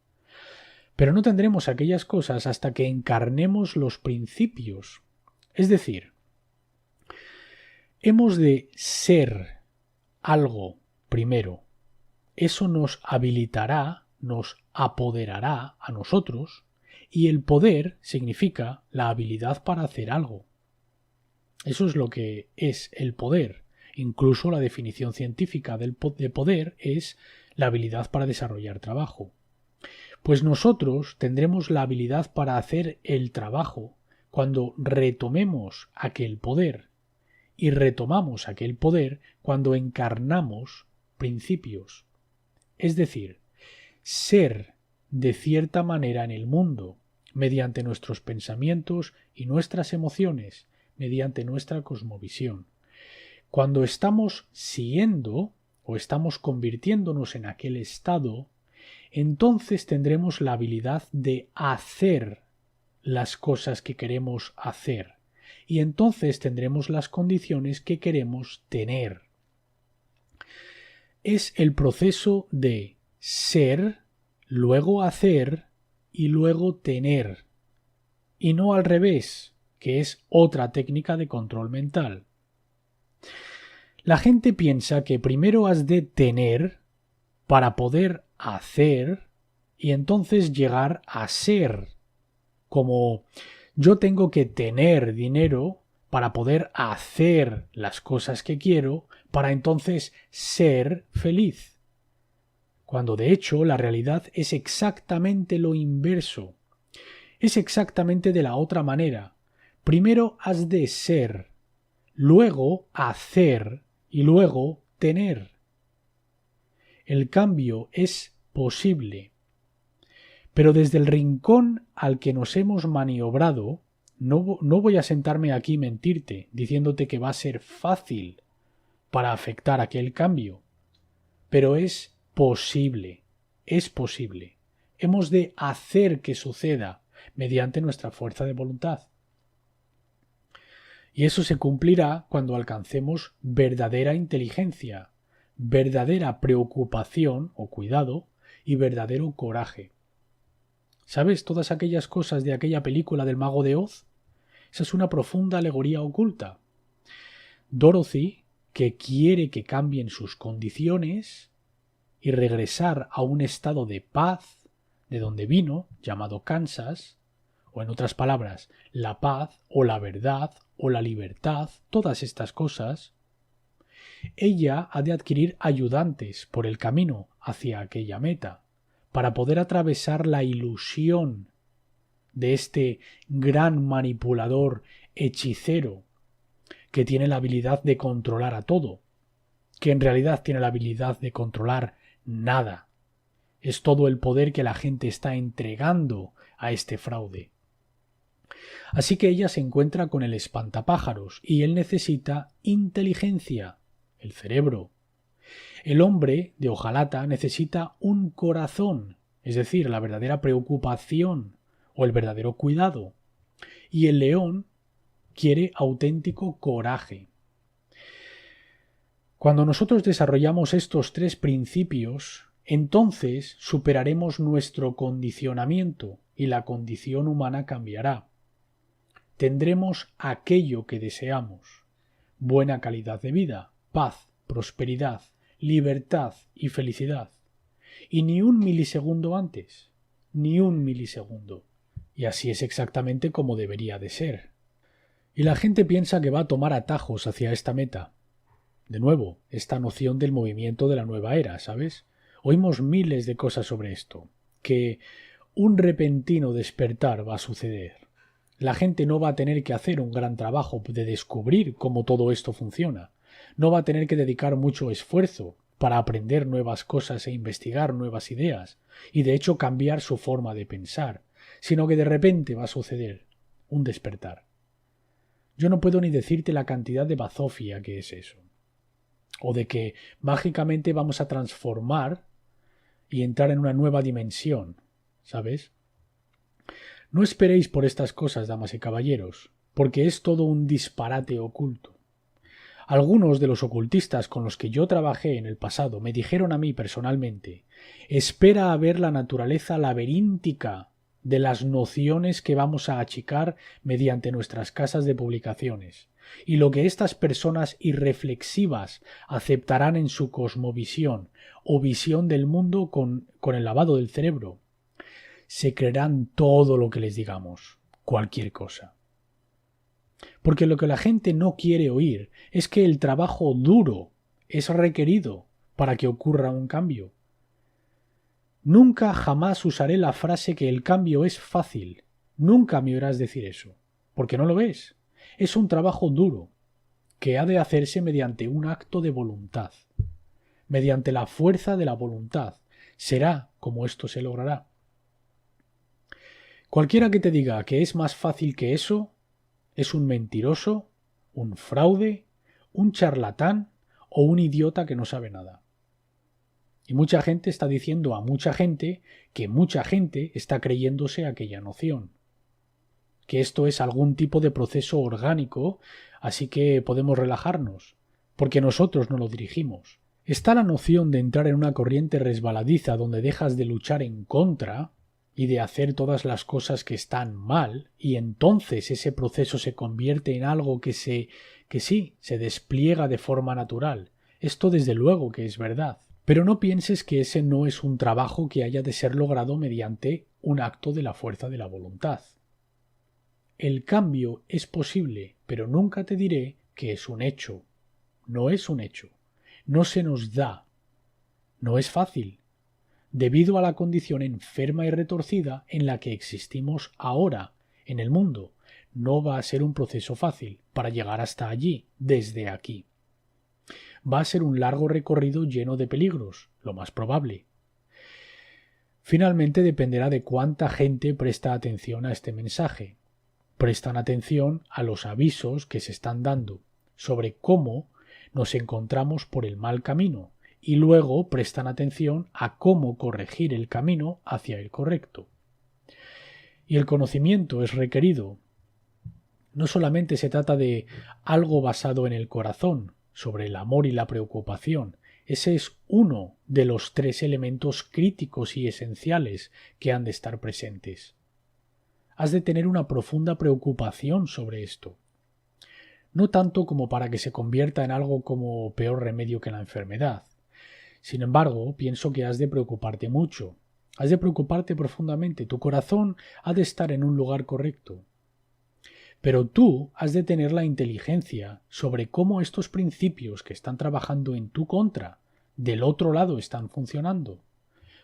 Pero no tendremos aquellas cosas hasta que encarnemos los principios. Es decir, Hemos de ser algo primero. Eso nos habilitará, nos apoderará a nosotros, y el poder significa la habilidad para hacer algo. Eso es lo que es el poder. Incluso la definición científica de poder es la habilidad para desarrollar trabajo. Pues nosotros tendremos la habilidad para hacer el trabajo cuando retomemos aquel poder. Y retomamos aquel poder cuando encarnamos principios. Es decir, ser de cierta manera en el mundo, mediante nuestros pensamientos y nuestras emociones, mediante nuestra cosmovisión. Cuando estamos siendo o estamos convirtiéndonos en aquel estado, entonces tendremos la habilidad de hacer las cosas que queremos hacer y entonces tendremos las condiciones que queremos tener. Es el proceso de ser, luego hacer y luego tener, y no al revés, que es otra técnica de control mental. La gente piensa que primero has de tener para poder hacer y entonces llegar a ser. Como yo tengo que tener dinero para poder hacer las cosas que quiero para entonces ser feliz. Cuando de hecho la realidad es exactamente lo inverso. Es exactamente de la otra manera. Primero has de ser, luego hacer y luego tener. El cambio es posible. Pero desde el rincón al que nos hemos maniobrado, no voy a sentarme aquí y mentirte, diciéndote que va a ser fácil para afectar aquel cambio. Pero es posible, es posible. Hemos de hacer que suceda mediante nuestra fuerza de voluntad. Y eso se cumplirá cuando alcancemos verdadera inteligencia, verdadera preocupación o cuidado y verdadero coraje. ¿Sabes todas aquellas cosas de aquella película del Mago de Oz? Esa es una profunda alegoría oculta. Dorothy, que quiere que cambien sus condiciones y regresar a un estado de paz de donde vino, llamado Kansas, o en otras palabras, la paz o la verdad o la libertad, todas estas cosas, ella ha de adquirir ayudantes por el camino hacia aquella meta, para poder atravesar la ilusión de este gran manipulador hechicero que tiene la habilidad de controlar a todo, que en realidad tiene la habilidad de controlar nada. Es todo el poder que la gente está entregando a este fraude. Así que ella se encuentra con el espantapájaros y él necesita inteligencia, el cerebro. El hombre de hojalata necesita un corazón, es decir, la verdadera preocupación o el verdadero cuidado. Y el león quiere auténtico coraje. Cuando nosotros desarrollamos estos tres principios, entonces superaremos nuestro condicionamiento y la condición humana cambiará. Tendremos aquello que deseamos: buena calidad de vida, paz, prosperidad, libertad y felicidad. Y ni un milisegundo antes, ni un milisegundo. Y así es exactamente como debería de ser. Y la gente piensa que va a tomar atajos hacia esta meta. De nuevo, esta noción del movimiento de la nueva era, ¿sabes? Oímos miles de cosas sobre esto, que un repentino despertar va a suceder. La gente no va a tener que hacer un gran trabajo de descubrir cómo todo esto funciona. No va a tener que dedicar mucho esfuerzo para aprender nuevas cosas e investigar nuevas ideas, y de hecho cambiar su forma de pensar, sino que de repente va a suceder un despertar. Yo no puedo ni decirte la cantidad de bazofia que es eso. O de que mágicamente vamos a transformar y entrar en una nueva dimensión, ¿sabes? No esperéis por estas cosas, damas y caballeros, porque es todo un disparate oculto. Algunos de los ocultistas con los que yo trabajé en el pasado me dijeron a mí personalmente: espera a ver la naturaleza laberíntica de las nociones que vamos a achicar mediante nuestras casas de publicaciones, y lo que estas personas irreflexivas aceptarán en su cosmovisión o visión del mundo con el lavado del cerebro. Se creerán todo lo que les digamos, cualquier cosa. Porque lo que la gente no quiere oír es que el trabajo duro es requerido para que ocurra un cambio. Nunca jamás usaré la frase que el cambio es fácil. Nunca me oirás decir eso, porque no lo es. Es un trabajo duro, que ha de hacerse mediante un acto de voluntad. Mediante la fuerza de la voluntad. Será como esto se logrará. Cualquiera que te diga que es más fácil que eso, es un mentiroso, un fraude, un charlatán o un idiota que no sabe nada. Y mucha gente está diciendo a mucha gente que mucha gente está creyéndose aquella noción. Que esto es algún tipo de proceso orgánico, así que podemos relajarnos, porque nosotros no lo dirigimos. Está la noción de entrar en una corriente resbaladiza donde dejas de luchar en contra y de hacer todas las cosas que están mal, y entonces ese proceso se convierte en algo que se despliega de forma natural. Esto desde luego que es verdad. Pero no pienses que ese no es un trabajo que haya de ser logrado mediante un acto de la fuerza de la voluntad. El cambio es posible, pero nunca te diré que es un hecho. No es un hecho. No se nos da. No es fácil. Debido a la condición enferma y retorcida en la que existimos ahora en el mundo, no va a ser un proceso fácil para llegar hasta allí, desde aquí. Va a ser un largo recorrido lleno de peligros, lo más probable. Finalmente dependerá de cuánta gente presta atención a este mensaje. Prestan atención a los avisos que se están dando sobre cómo nos encontramos por el mal camino y luego prestan atención a cómo corregir el camino hacia el correcto. Y el conocimiento es requerido. No solamente se trata de algo basado en el corazón, sobre el amor y la preocupación. Ese es uno de los 3 elementos críticos y esenciales que han de estar presentes. Has de tener una profunda preocupación sobre esto. No tanto como para que se convierta en algo como peor remedio que la enfermedad. Sin embargo, pienso que has de preocuparte mucho. Has de preocuparte profundamente. Tu corazón ha de estar en un lugar correcto. Pero tú has de tener la inteligencia sobre cómo estos principios que están trabajando en tu contra, del otro lado están funcionando.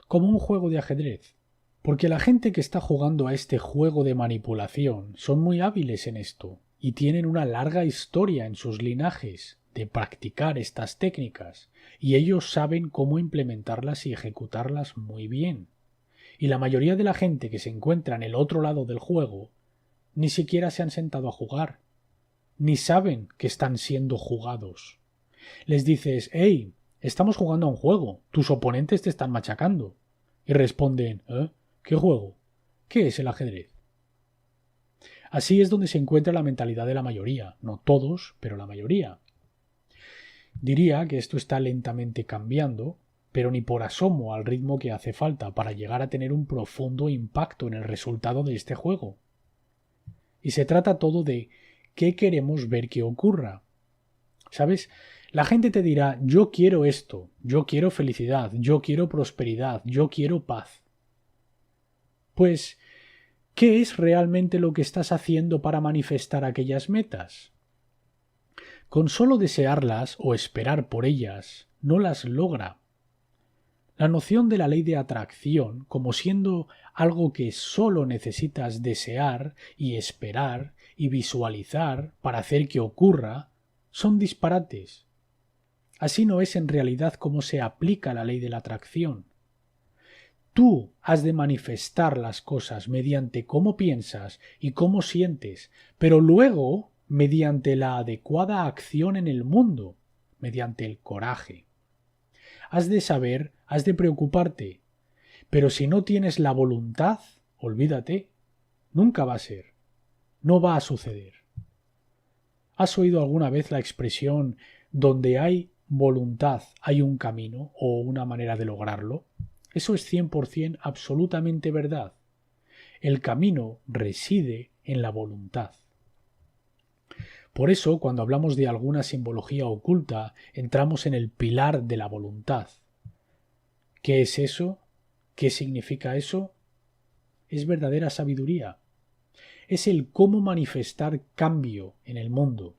Como un juego de ajedrez. Porque la gente que está jugando a este juego de manipulación son muy hábiles en esto y tienen una larga historia en sus linajes de practicar estas técnicas y ellos saben cómo implementarlas y ejecutarlas muy bien. Y la mayoría de la gente que se encuentra en el otro lado del juego ni siquiera se han sentado a jugar, ni saben que están siendo jugados. Les dices, hey, estamos jugando a un juego, tus oponentes te están machacando. Y responden, ¿qué juego? ¿Qué es el ajedrez? Así es donde se encuentra la mentalidad de la mayoría, no todos, pero la mayoría. Diría que esto está lentamente cambiando, pero ni por asomo al ritmo que hace falta para llegar a tener un profundo impacto en el resultado de este juego. Y se trata todo de qué queremos ver que ocurra. ¿Sabes? La gente te dirá, yo quiero esto, yo quiero felicidad, yo quiero prosperidad, yo quiero paz. Pues, ¿qué es realmente lo que estás haciendo para manifestar aquellas metas? Con solo desearlas o esperar por ellas, no las logra. La noción de la ley de atracción como siendo algo que solo necesitas desear y esperar y visualizar para hacer que ocurra son disparates. Así no es en realidad cómo se aplica la ley de la atracción. Tú has de manifestar las cosas mediante cómo piensas y cómo sientes, pero luego mediante la adecuada acción en el mundo, mediante el coraje. Has de saber, has de preocuparte, pero si no tienes la voluntad, olvídate, nunca va a ser, no va a suceder. ¿Has oído alguna vez la expresión donde hay voluntad hay un camino o una manera de lograrlo? Eso es 100% absolutamente verdad. El camino reside en la voluntad. Por eso, cuando hablamos de alguna simbología oculta, entramos en el pilar de la voluntad. ¿Qué es eso? ¿Qué significa eso? Es verdadera sabiduría. Es el cómo manifestar cambio en el mundo,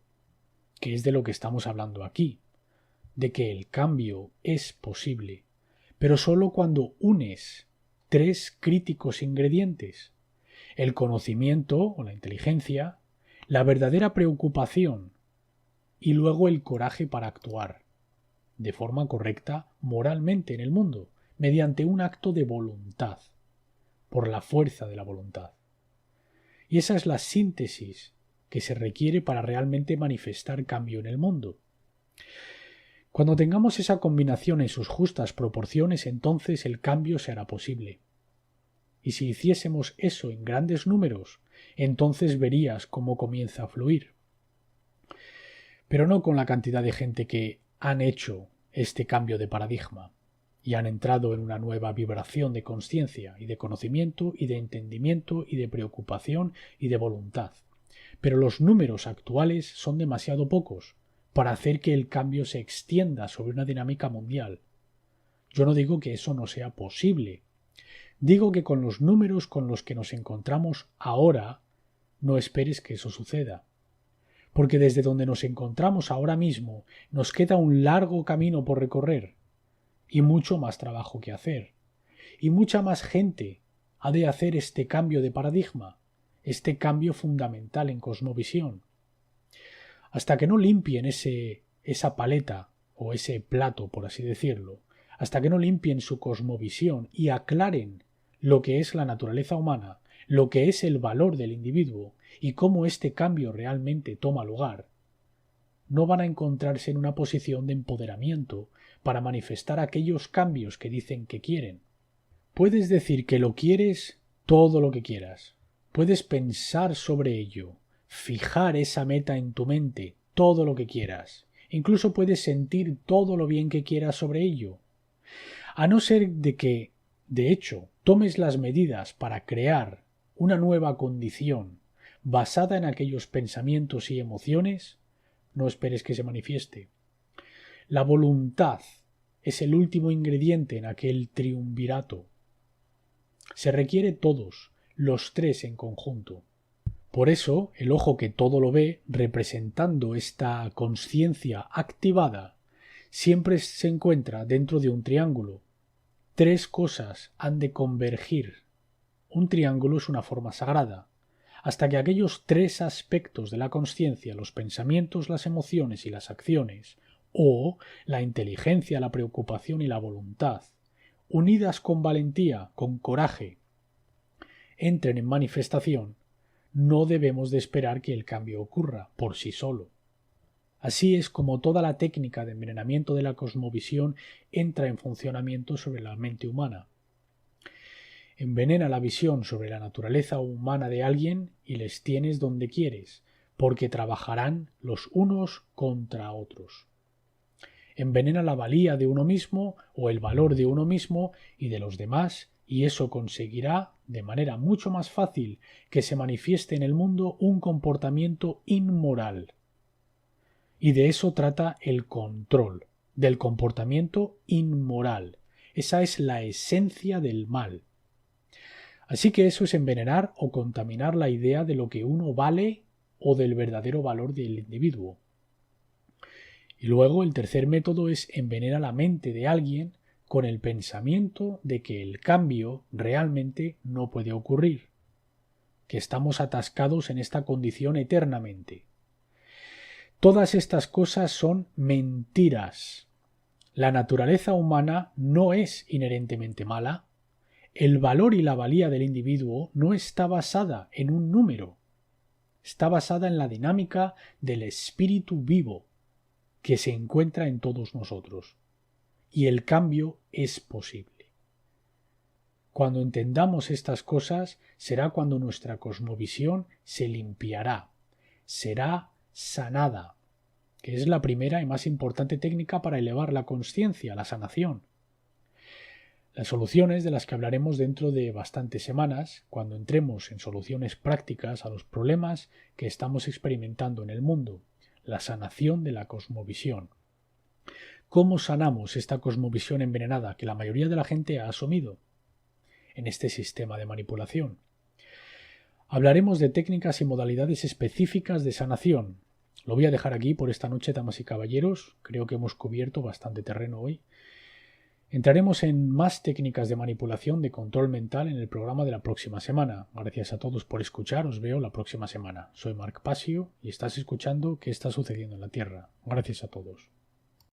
que es de lo que estamos hablando aquí, de que el cambio es posible, pero solo cuando unes 3 críticos ingredientes: el conocimiento o la inteligencia, la verdadera preocupación y luego el coraje para actuar de forma correcta moralmente en el mundo, mediante un acto de voluntad, por la fuerza de la voluntad. Y esa es la síntesis que se requiere para realmente manifestar cambio en el mundo. Cuando tengamos esa combinación en sus justas proporciones, entonces el cambio será posible. Y si hiciésemos eso en grandes números, entonces verías cómo comienza a fluir. Pero no con la cantidad de gente que han hecho este cambio de paradigma y han entrado en una nueva vibración de conciencia y de conocimiento y de entendimiento y de preocupación y de voluntad. Pero los números actuales son demasiado pocos para hacer que el cambio se extienda sobre una dinámica mundial. Yo no digo que eso no sea posible. Digo que con los números con los que nos encontramos ahora, no esperes que eso suceda. Porque desde donde nos encontramos ahora mismo nos queda un largo camino por recorrer y mucho más trabajo que hacer. Y mucha más gente ha de hacer este cambio de paradigma, este cambio fundamental en cosmovisión. Hasta que no limpien esa paleta o ese plato, por así decirlo, hasta que no limpien su cosmovisión y aclaren lo que es la naturaleza humana, lo que es el valor del individuo y cómo este cambio realmente toma lugar, no van a encontrarse en una posición de empoderamiento para manifestar aquellos cambios que dicen que quieren. Puedes decir que lo quieres todo lo que quieras. Puedes pensar sobre ello, fijar esa meta en tu mente todo lo que quieras. Incluso puedes sentir todo lo bien que quieras sobre ello. A no ser de que, de hecho, tomes las medidas para crear una nueva condición basada en aquellos pensamientos y emociones, no esperes que se manifieste. La voluntad es el último ingrediente en aquel triunvirato. Se requiere todos, los 3 en conjunto. Por eso, el ojo que todo lo ve, representando esta conciencia activada, siempre se encuentra dentro de un triángulo. 3 cosas han de convergir. Un triángulo es una forma sagrada. Hasta que aquellos 3 aspectos de la conciencia, los pensamientos, las emociones y las acciones, o la inteligencia, la preocupación y la voluntad, unidas con valentía, con coraje, entren en manifestación, no debemos de esperar que el cambio ocurra por sí solo. Así es como toda la técnica de envenenamiento de la cosmovisión entra en funcionamiento sobre la mente humana. Envenena la visión sobre la naturaleza humana de alguien y les tienes donde quieres, porque trabajarán los unos contra otros. Envenena la valía de uno mismo o el valor de uno mismo y de los demás, y eso conseguirá, de manera mucho más fácil, que se manifieste en el mundo un comportamiento inmoral. Y de eso trata el control, del comportamiento inmoral. Esa es la esencia del mal. Así que eso es envenenar o contaminar la idea de lo que uno vale o del verdadero valor del individuo. Y luego el tercer método es envenenar la mente de alguien con el pensamiento de que el cambio realmente no puede ocurrir, que estamos atascados en esta condición eternamente. Todas estas cosas son mentiras. La naturaleza humana no es inherentemente mala. El valor y la valía del individuo no está basada en un número. Está basada en la dinámica del espíritu vivo que se encuentra en todos nosotros. Y el cambio es posible. Cuando entendamos estas cosas, será cuando nuestra cosmovisión se limpiará, será sanada, que es la primera y más importante técnica para elevar la consciencia, la sanación. Las soluciones de las que hablaremos dentro de bastantes semanas, cuando entremos en soluciones prácticas a los problemas que estamos experimentando en el mundo, la sanación de la cosmovisión. ¿Cómo sanamos esta cosmovisión envenenada que la mayoría de la gente ha asumido en este sistema de manipulación? Hablaremos de técnicas y modalidades específicas de sanación. Lo voy a dejar aquí por esta noche, damas y caballeros. Creo que hemos cubierto bastante terreno hoy. Entraremos en más técnicas de manipulación de control mental en el programa de la próxima semana. Gracias a todos por escuchar. Os veo la próxima semana. Soy Marc Passio y estás escuchando ¿Qué está sucediendo en la Tierra? Gracias a todos.